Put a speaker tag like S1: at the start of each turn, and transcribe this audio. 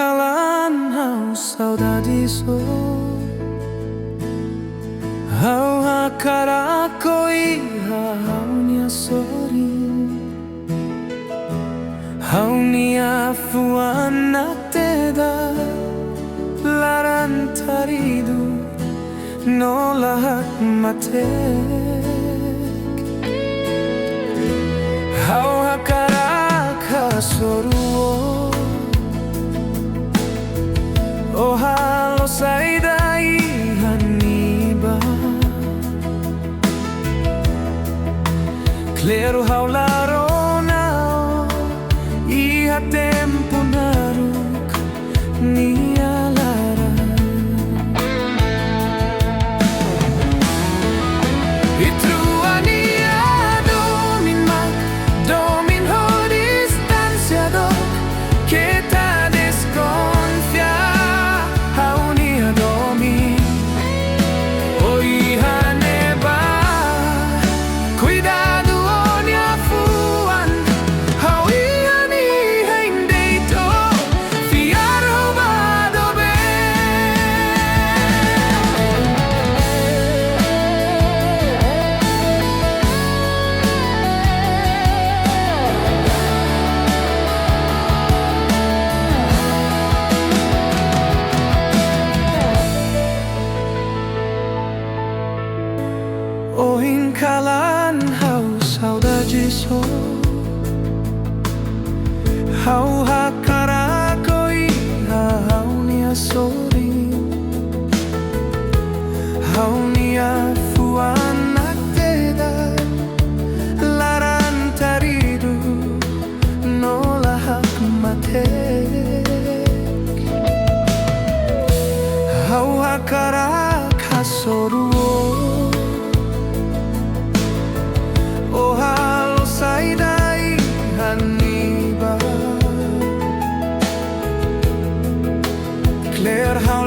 S1: kalan hau saudade so hau hakarako iha hau nia sori hau nia fuana teda larantaridu no lahat matek hau hakerek hasoru o halo sidade haniba claro hau larona iha tempo naruk nia lara itrua nia domin mak domin ho distansia dok kita desconfia hau nia domin oi haneba cuidado onia fuan hau ia ni deito fiar roubado o hinkalan hau saudade so hau hakerek iha hau nia sori hau nia fuana teda larantaridu no lahat matek hau hakerek hasoru o halo sidade haniba claro hau